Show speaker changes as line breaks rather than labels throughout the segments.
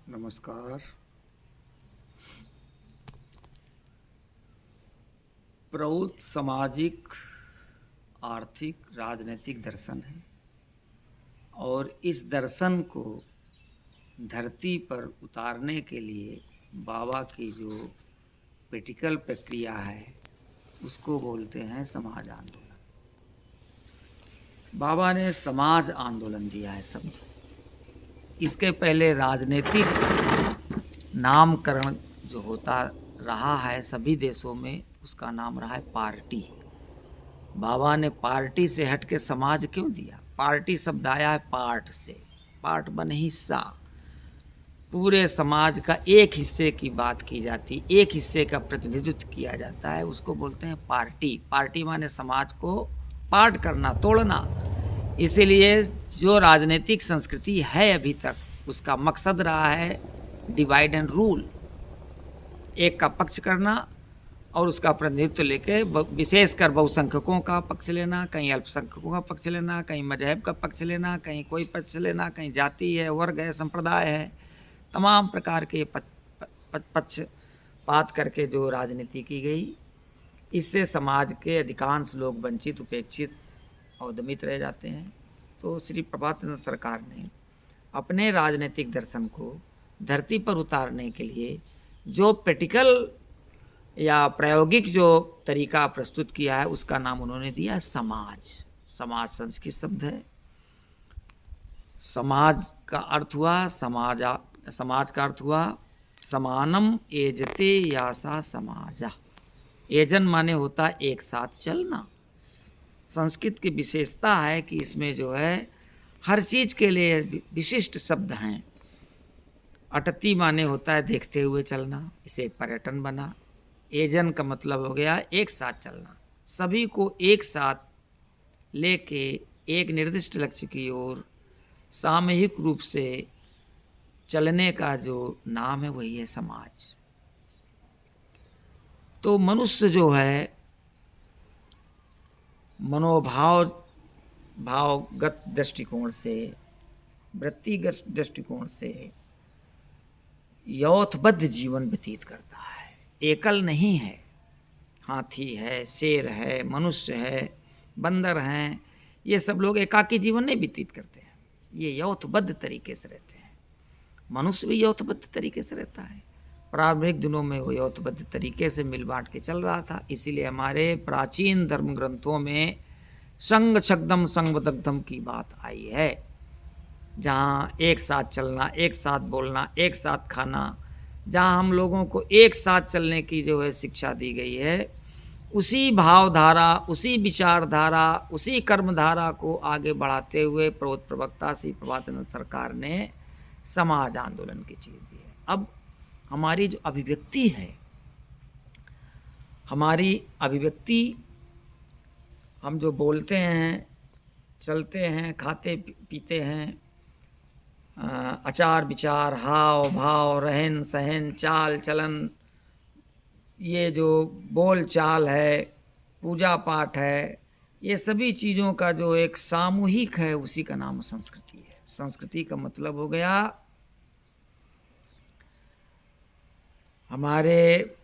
नमस्कार। प्रौत सामाजिक, आर्थिक, राजनीतिक दर्शन है और इस दर्शन को धरती पर उतारने के लिए बाबा की जो प्रैक्टिकल प्रक्रिया है उसको बोलते हैं समाज आंदोलन। बाबा ने समाज आंदोलन दिया है शब्द। इसके पहले राजनीतिक नामकरण जो होता रहा है सभी देशों में, उसका नाम रहा है पार्टी। बाबा ने पार्टी से हट के समाज क्यों दिया? पार्टी शब्द आया है पार्ट से, पार्ट बन हिस्सा। पूरे समाज का एक हिस्से की बात की जाती, एक हिस्से का प्रतिनिधित्व किया जाता है, उसको बोलते हैं पार्टी। पार्टी माने समाज को पार्ट करना, तोड़ना। इसीलिए जो राजनीतिक संस्कृति है अभी तक, उसका मकसद रहा है डिवाइड एंड रूल, एक का पक्ष करना और उसका प्रतिनिधित्व लेके विशेषकर बहुसंख्यकों का पक्ष लेना, कहीं अल्पसंख्यकों का पक्ष लेना, कहीं मजहब का पक्ष लेना, कहीं कोई पक्ष लेना, कहीं जाति है, वर्ग है, संप्रदाय है, तमाम प्रकार के पक्षपात करके जो राजनीति की गई, इससे समाज के अधिकांश लोग वंचित, उपेक्षित और दमित रह जाते हैं। तो श्री प्रभातचंद्र सरकार ने अपने राजनीतिक दर्शन को धरती पर उतारने के लिए जो प्रैक्टिकल या प्रायोगिक जो तरीका प्रस्तुत किया है उसका नाम उन्होंने दिया समाज। समाज संस्कृत शब्द है। समाज का अर्थ हुआ समाज का अर्थ हुआ समानम एजते यासा समाजा। एजन माने होता एक साथ चलना। संस्कृत की विशेषता है कि इसमें जो है हर चीज के लिए विशिष्ट शब्द हैं। अटती माने होता है देखते हुए चलना, इसे पर्यटन बना। एजन का मतलब हो गया एक साथ चलना, सभी को एक साथ लेके एक निर्दिष्ट लक्ष्य की ओर सामूहिक रूप से चलने का जो नाम है वही है समाज। तो मनुष्य जो है भावगत दृष्टिकोण से, वृत्तिगत दृष्टिकोण से यौथबद्ध जीवन व्यतीत करता है। एकल नहीं है। हाथी है, शेर है, मनुष्य है, बंदर हैं, ये सब लोग एकाकी जीवन नहीं व्यतीत करते हैं, ये यौथबद्ध तरीके से रहते हैं। मनुष्य भी यौथबद्ध तरीके से रहता है। प्रारंभिक दिनों में वो यौथबद्ध तरीके से मिल बांट के चल रहा था। इसीलिए हमारे प्राचीन धर्म ग्रंथों में संग छगदम संगदग्धम की बात आई है, जहाँ एक साथ चलना, एक साथ बोलना, एक साथ खाना, जहाँ हम लोगों को एक साथ चलने की जो है शिक्षा दी गई है, उसी भावधारा, उसी विचारधारा, उसी कर्मधारा को आगे बढ़ाते हुए प्रवक्ता श्री प्रभातचंद्र सरकार ने समाज आंदोलन की चीज़ दी है। अब हमारी जो अभिव्यक्ति है, हमारी अभिव्यक्ति, हम जो बोलते हैं, चलते हैं, खाते पीते हैं, आचार विचार, हाव भाव, रहन सहन, चाल चलन, ये जो बोल चाल है, पूजा पाठ है, ये सभी चीज़ों का जो एक सामूहिक है उसी का नाम संस्कृति है। संस्कृति का मतलब हो गया हमारे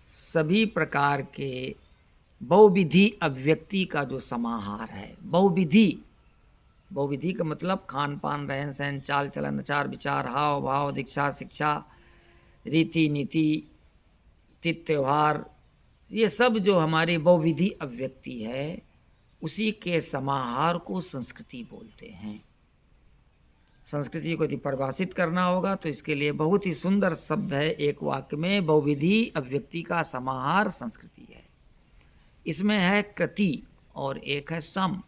सभी प्रकार के बहुविधि अभिव्यक्ति का जो समाहार है। बहुविधि का मतलब खान पान, रहन सहन, चाल चलन, आचार विचार, हाव भाव, दीक्षा शिक्षा, रीति नीति, तिथि त्योहार, ये सब जो हमारी बहुविधि अभिव्यक्ति है उसी के समाहार को संस्कृति बोलते हैं। संस्कृति को यदि परिभाषित करना होगा तो इसके लिए बहुत ही सुंदर शब्द है एक वाक्य में, बहुविधि अभिव्यक्ति का समाहार संस्कृति है। इसमें है कृति और एक है सम।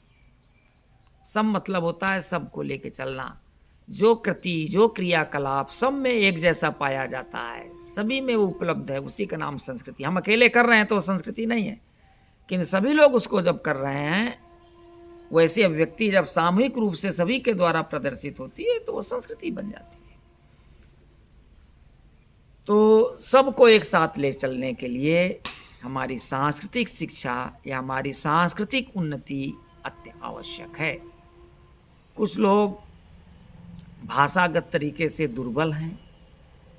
सम मतलब होता है सबको लेके चलना। जो कृति, जो क्रियाकलाप सब में एक जैसा पाया जाता है, सभी में वो उपलब्ध है, उसी का नाम संस्कृति। हम अकेले कर रहे हैं तो संस्कृति नहीं है, किंतु सभी लोग उसको जब कर रहे हैं, वैसी अभिव्यक्ति जब सामूहिक रूप से सभी के द्वारा प्रदर्शित होती है तो वो संस्कृति बन जाती है। तो सबको एक साथ ले चलने के लिए हमारी सांस्कृतिक शिक्षा या हमारी सांस्कृतिक उन्नति अति आवश्यक है। कुछ लोग भाषागत तरीके से दुर्बल हैं,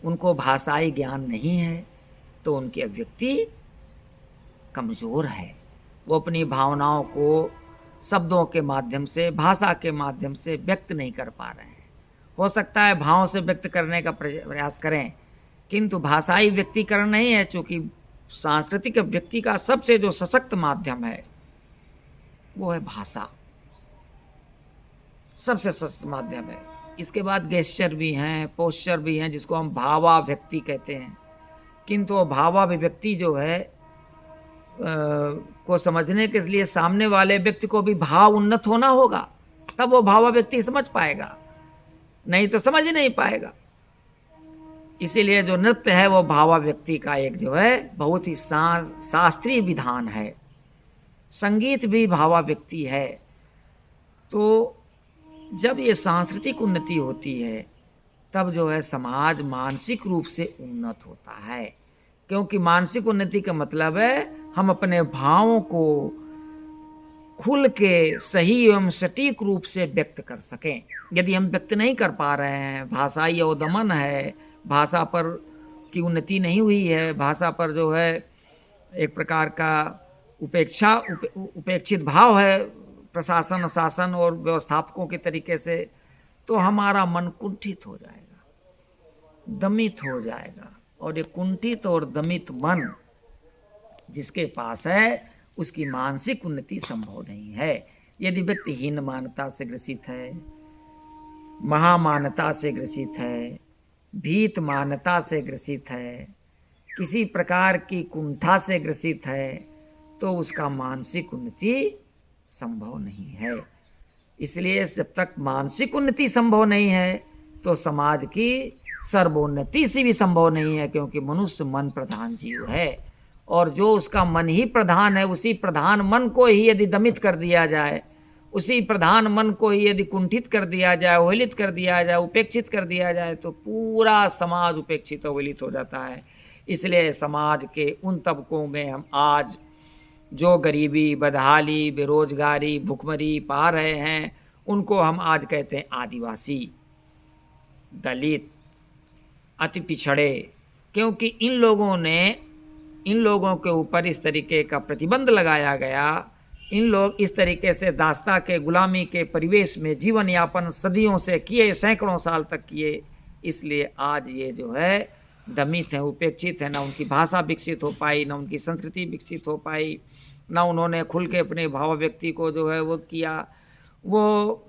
उनको भाषाई ज्ञान नहीं है, तो उनकी अभिव्यक्ति कमज़ोर है। वो अपनी भावनाओं को शब्दों के माध्यम से, भाषा के माध्यम से व्यक्त नहीं कर पा रहे हैं। हो सकता है भाव से व्यक्त करने का प्रयास करें, किंतु भाषाई व्यक्तिकरण नहीं है, चूँकि सांस्कृतिक व्यक्ति का सबसे जो सशक्त माध्यम है वो है भाषा, सबसे सशक्त माध्यम है। इसके बाद गेस्चर भी हैं, पोस्चर भी हैं, जिसको हम भावाभिव्यक्ति कहते हैं। किंतु वो भावाभिव्यक्ति जो है को समझने के लिए सामने वाले व्यक्ति को भी भाव उन्नत होना होगा, तब वो भावाभिव्यक्ति समझ पाएगा, नहीं तो समझ ही नहीं पाएगा। इसीलिए जो नृत्य है वो भावाभिव्यक्ति का एक जो है बहुत ही शास्त्रीय विधान है। संगीत भी भावाभिव्यक्ति है। तो जब ये सांस्कृतिक उन्नति होती है तब जो है समाज मानसिक रूप से उन्नत होता है, क्योंकि मानसिक उन्नति का मतलब है हम अपने भावों को खुल के सही एवं सटीक रूप से व्यक्त कर सकें। यदि हम व्यक्त नहीं कर पा रहे हैं, भाषाई अवदमन है, भाषा पर की उन्नति नहीं हुई है, भाषा पर जो है एक प्रकार का उपेक्षित भाव है प्रशासन, शासन और व्यवस्थापकों के तरीके से, तो हमारा मन कुंठित हो जाएगा, दमित हो जाएगा। और ये कुंठित और दमित मन जिसके पास है उसकी मानसिक उन्नति संभव नहीं है। यदि व्यक्ति हीन मानता से ग्रसित है, महामानता से ग्रसित है, भीत मानता से ग्रसित है, किसी प्रकार की कुंठा से ग्रसित है, तो उसका मानसिक उन्नति संभव नहीं है। इसलिए जब तक मानसिक उन्नति संभव नहीं है तो समाज की सर्वोन्नति से भी संभव नहीं है, क्योंकि मनुष्य मन प्रधान जीव है, और जो उसका मन ही प्रधान है, उसी प्रधान मन को ही यदि दमित कर दिया जाए, उसी प्रधान मन को ही यदि कुंठित कर दिया जाए, अवहेलित कर दिया जाए, उपेक्षित कर दिया जाए, तो पूरा समाज उपेक्षित अवहेलित हो जाता है। इसलिए समाज के उन तबकों में हम आज जो गरीबी, बदहाली, बेरोजगारी, भुखमरी पा रहे हैं, उनको हम आज कहते हैं आदिवासी, दलित, अति पिछड़े, क्योंकि इन लोगों के ऊपर इस तरीके का प्रतिबंध लगाया गया। इन लोग इस तरीके से दास्ता के गुलामी के परिवेश में जीवन यापन सदियों से किए, सैकड़ों साल तक किए, इसलिए आज ये जो है दमित हैं, उपेक्षित हैं। ना उनकी भाषा विकसित हो पाई, ना उनकी संस्कृति विकसित हो पाई, ना उन्होंने खुल के अपने भाव व्यक्ति को जो है वो किया। वो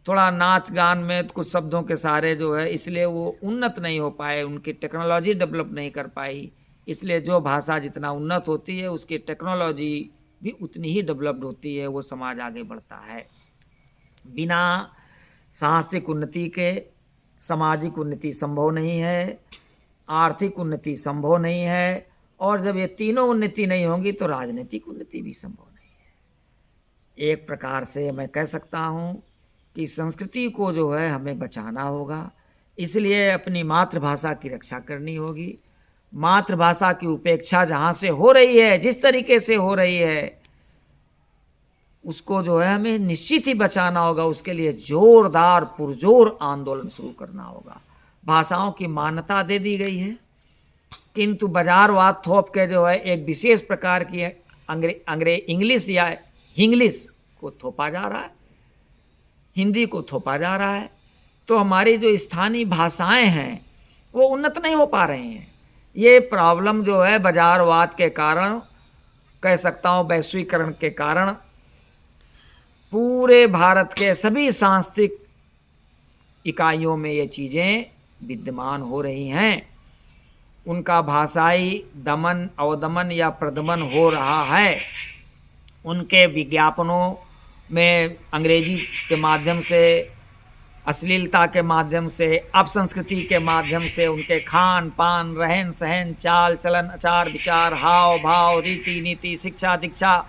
थोड़ा नाच गान में कुछ शब्दों के सहारे जो है, इसलिए वो उन्नत नहीं हो पाए, उनकी टेक्नोलॉजी डेवलप नहीं कर पाई। इसलिए जो भाषा जितना उन्नत होती है उसकी टेक्नोलॉजी भी उतनी ही डेवलप्ड होती है, वो समाज आगे बढ़ता है। बिना साहसिक उन्नति के सामाजिक उन्नति संभव नहीं है, आर्थिक उन्नति संभव नहीं है, और जब ये तीनों उन्नति नहीं होंगी तो राजनीतिक उन्नति भी संभव नहीं है। एक प्रकार से मैं कह सकता हूँ कि संस्कृति को जो है हमें बचाना होगा, इसलिए अपनी मातृभाषा की रक्षा करनी होगी। मातृभाषा की उपेक्षा जहाँ से हो रही है, जिस तरीके से हो रही है, उसको जो है हमें निश्चित ही बचाना होगा। उसके लिए जोरदार पुरजोर आंदोलन शुरू करना होगा। भाषाओं की मान्यता दे दी गई है, किंतु बाजारवाद थोप के जो है एक विशेष प्रकार की इंग्लिश या हिंग्लिश को थोपा जा रहा है, हिंदी को थोपा जा रहा है। तो हमारी जो स्थानीय भाषाएं हैं वो उन्नत नहीं हो पा रही हैं। ये प्रॉब्लम जो है बाजारवाद के कारण, कह सकता हूँ वैश्वीकरण के कारण, पूरे भारत के सभी सांस्कृतिक इकाइयों में ये चीज़ें विद्यमान हो रही हैं। उनका भाषाई दमन, अवदमन या प्रदमन हो रहा है। उनके विज्ञापनों में अंग्रेजी के माध्यम से, अश्लीलता के माध्यम से, अपसंस्कृति के माध्यम से, उनके खान पान, रहन सहन, चाल चलन, आचार विचार, हाव भाव, रीति नीति, शिक्षा दीक्षा,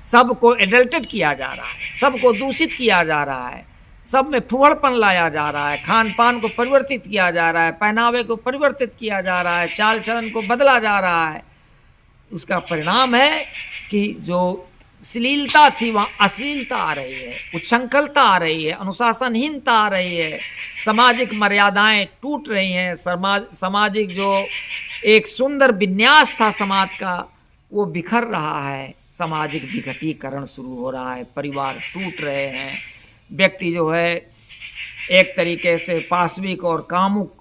सबको एडल्टेड किया जा रहा है, सबको दूषित किया जा रहा है, सब में फुहड़पन लाया जा रहा है, खान पान को परिवर्तित किया जा रहा है, पहनावे को परिवर्तित किया जा रहा है, चाल चलन को बदला जा रहा है। उसका परिणाम है कि जो श्लीलता थी वहाँ अश्लीलता आ रही है, उच्छृंखलता आ रही है, अनुशासनहीनता आ रही है, सामाजिक मर्यादाएं टूट रही हैं, सामाजिक जो एक सुंदर विन्यास था समाज का वो बिखर रहा है, सामाजिक विघटीकरण शुरू हो रहा है, परिवार टूट रहे हैं, व्यक्ति जो है एक तरीके से पाशविक और कामुक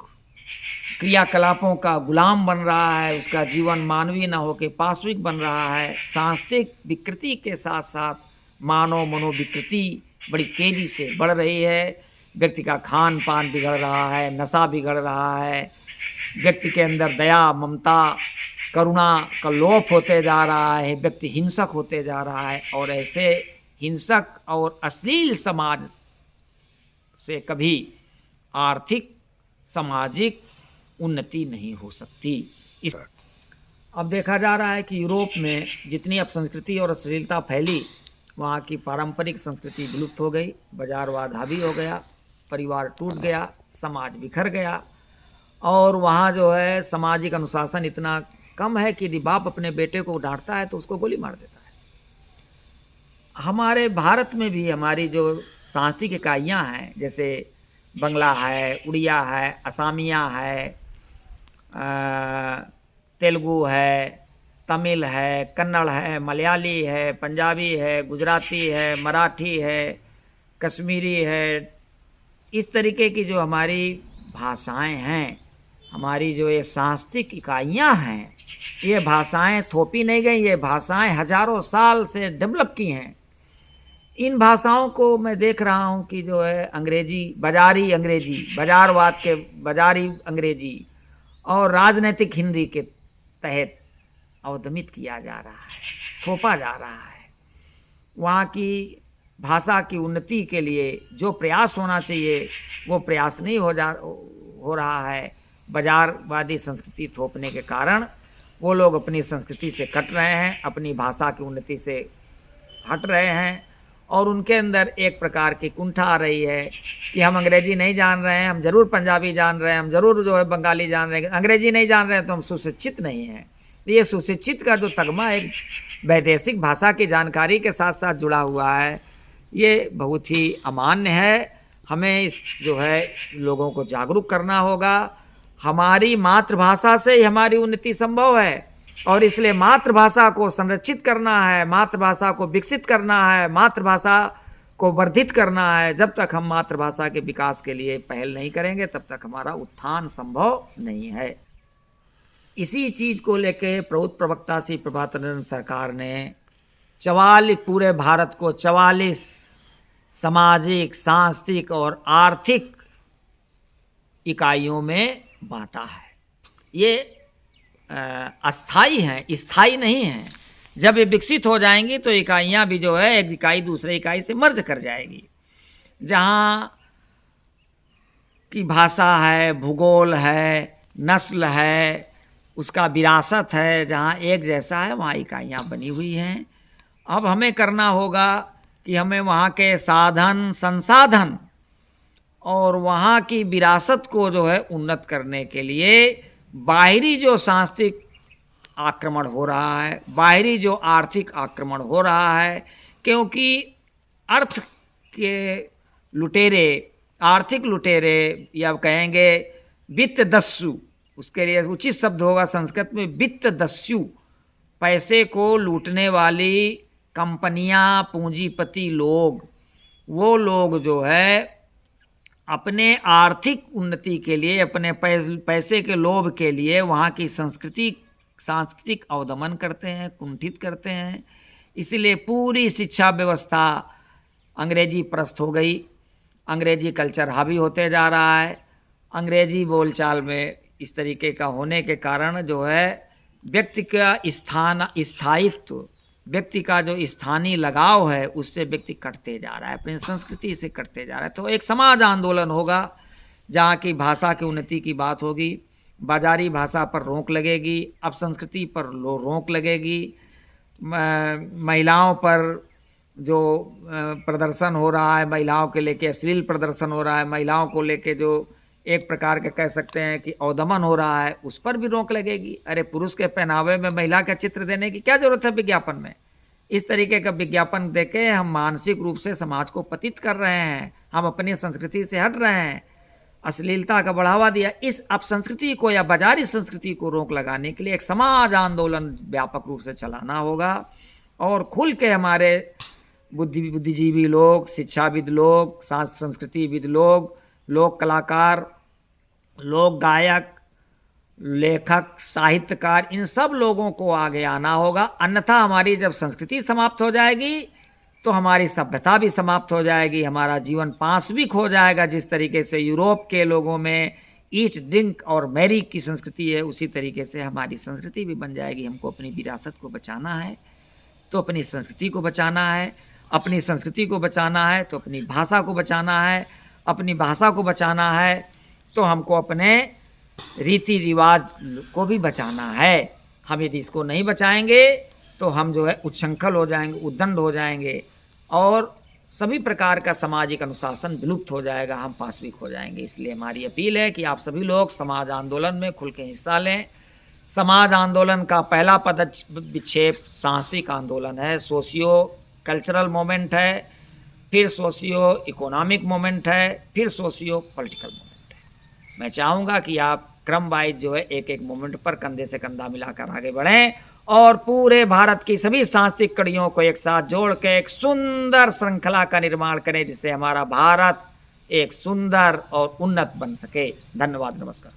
क्रियाकलापों का गुलाम बन रहा है, उसका जीवन मानवीय न होकर पाशविक बन रहा है। सांस्कृतिक विकृति के साथ साथ मानव मनोविकृति बड़ी तेजी से बढ़ रही है, व्यक्ति का खान पान बिगड़ रहा है, नशा बिगड़ रहा है, व्यक्ति के अंदर दया ममता करुणा का लोप होते जा रहा है, व्यक्ति हिंसक होते जा रहा है। और ऐसे हिंसक और अश्लील समाज से कभी आर्थिक सामाजिक उन्नति नहीं हो सकती। इस अब देखा जा रहा है कि यूरोप में जितनी अब संस्कृति और अश्लीलता फैली, वहाँ की पारंपरिक संस्कृति विलुप्त हो गई, बाजारवाद हावी हो गया, परिवार टूट गया, समाज बिखर गया, और वहाँ जो है सामाजिक अनुशासन इतना कम है कि यदि बाप अपने बेटे को डांटता है तो उसको गोली मार देता है। हमारे भारत में भी हमारी जो सांस्कृतिक इकाइयाँ हैं, जैसे बंगला है, उड़िया है, असामिया है, तेलुगु है, तमिल है, कन्नड़ है, मलयाली है, पंजाबी है, गुजराती है, मराठी है, कश्मीरी है, इस तरीके की जो हमारी भाषाएं हैं, हमारी जो ये सांस्कृतिक इकाइयां हैं, ये भाषाएं थोपी नहीं गई, ये भाषाएं हजारों साल से डेवलप की हैं। इन भाषाओं को मैं देख रहा हूँ कि जो है अंग्रेजी, बाजारी अंग्रेजी, बाजारवाद के बाजारी अंग्रेजी और राजनीतिक हिंदी के तहत अवदमित किया जा रहा है, थोपा जा रहा है। वहाँ की भाषा की उन्नति के लिए जो प्रयास होना चाहिए वो प्रयास नहीं हो रहा है। बाजारवादी संस्कृति थोपने के कारण वो लोग अपनी संस्कृति से कट रहे हैं, अपनी भाषा की उन्नति से हट रहे हैं, और उनके अंदर एक प्रकार की कुंठा आ रही है कि हम अंग्रेजी नहीं जान रहे हैं, हम ज़रूर पंजाबी जान रहे हैं, हम ज़रूर जो है बंगाली जान रहे हैं, अंग्रेजी नहीं जान रहे हैं तो हम सुशिक्षित नहीं हैं। ये सुशिक्षित का जो तगमा एक वैदेशिक भाषा की जानकारी के साथ साथ जुड़ा हुआ है, ये बहुत ही अमान्य है। हमें इस जो है लोगों को जागरूक करना होगा। हमारी मातृभाषा से ही हमारी उन्नति संभव है, और इसलिए मातृभाषा को संरक्षित करना है, मातृभाषा को विकसित करना है, मातृभाषा को वर्धित करना है। जब तक हम मातृभाषा के विकास के लिए पहल नहीं करेंगे तब तक हमारा उत्थान संभव नहीं है। इसी चीज़ को लेके प्रबुद्ध प्रवक्ता श्री प्रभातानंद सरकार ने 44 पूरे भारत को 44 सामाजिक, सांस्कृतिक और आर्थिक इकाइयों में बांटा है। ये अस्थाई हैं, स्थाई नहीं हैं। जब ये विकसित हो जाएंगी तो इकाइयाँ भी जो है एक इकाई दूसरे इकाई से मर्ज कर जाएगी। जहाँ की भाषा है, भूगोल है, नस्ल है, उसका विरासत है, जहाँ एक जैसा है वहाँ इकाइयाँ बनी हुई हैं। अब हमें करना होगा कि हमें वहाँ के साधन संसाधन और वहाँ की विरासत को जो है उन्नत करने के लिए बाहरी जो सांस्कृतिक आक्रमण हो रहा है, बाहरी जो आर्थिक आक्रमण हो रहा है, क्योंकि अर्थ के लुटेरे, आर्थिक लुटेरे, या कहेंगे वित्त दस्यु, उसके लिए उचित शब्द होगा संस्कृत में वित्त दस्यु, पैसे को लूटने वाली कंपनियां, पूंजीपति लोग, वो लोग जो है अपने आर्थिक उन्नति के लिए, अपने पैसे के लोभ के लिए वहाँ की सांस्कृतिक अवदमन करते हैं, कुंठित करते हैं। इसलिए पूरी शिक्षा व्यवस्था अंग्रेजी प्रस्त हो गई, अंग्रेजी कल्चर हावी होते जा रहा है। अंग्रेजी बोलचाल में इस तरीके का होने के कारण जो है व्यक्ति का स्थायित्व, व्यक्ति का जो स्थानीय लगाव है उससे व्यक्ति कटते जा रहा है, अपनी संस्कृति से कटते जा रहा है। तो एक समाज आंदोलन होगा जहाँ की भाषा की उन्नति की बात होगी, बाजारी भाषा पर रोक लगेगी, अब संस्कृति पर रोक लगेगी, महिलाओं पर जो प्रदर्शन हो रहा है, महिलाओं के लेके अश्लील प्रदर्शन हो रहा है, महिलाओं को लेके जो एक प्रकार के कह सकते हैं कि अवदमन हो रहा है, उस पर भी रोक लगेगी। अरे पुरुष के पहनावे में महिला का चित्र देने की क्या जरूरत है विज्ञापन में? इस तरीके का विज्ञापन देके हम मानसिक रूप से समाज को पतित कर रहे हैं, हम अपनी संस्कृति से हट रहे हैं, अश्लीलता का बढ़ावा दिया। इस अपसंस्कृति को या बाजारी संस्कृति को रोक लगाने के लिए एक समाज आंदोलन व्यापक रूप से चलाना होगा और खुल के हमारे बुद्धिजीवी लोग, शिक्षाविद लोग, संस्कृतिविद लोग, लोक कलाकार, लोक गायक, लेखक, साहित्यकार, इन सब लोगों को आगे आना होगा। अन्यथा हमारी जब संस्कृति समाप्त हो जाएगी तो हमारी सभ्यता भी समाप्त हो जाएगी, हमारा जीवन पाशविक हो जाएगा। जिस तरीके से यूरोप के लोगों में ईट ड्रिंक और मैरी की संस्कृति है, उसी तरीके से हमारी संस्कृति भी बन जाएगी। हमको अपनी विरासत को बचाना है तो अपनी संस्कृति को बचाना है, अपनी संस्कृति को बचाना है तो अपनी भाषा को बचाना है, अपनी भाषा को बचाना है तो हमको अपने रीति रिवाज को भी बचाना है। हम यदि इसको नहीं बचाएंगे तो हम जो है उच्छृंखल हो जाएंगे, उद्दंड हो जाएंगे और सभी प्रकार का सामाजिक अनुशासन विलुप्त हो जाएगा, हम पाशविक हो जाएंगे। इसलिए हमारी अपील है कि आप सभी लोग समाज आंदोलन में खुल के हिस्सा लें। समाज आंदोलन का पहला पदक्षेप सांस्कृतिक आंदोलन है, सोशियो कल्चरल मोमेंट है, फिर सोशियो इकोनॉमिक मोमेंट है, फिर सोशियो पॉलिटिकल मोमेंट है। मैं चाहूँगा कि आप क्रम वाइज जो है एक एक मोमेंट पर कंधे से कंधा मिलाकर आगे बढ़ें और पूरे भारत की सभी सांस्कृतिक कड़ियों को एक साथ जोड़ के एक सुंदर श्रृंखला का निर्माण करें, जिससे हमारा भारत एक सुंदर और उन्नत बन सके। धन्यवाद, नमस्कार।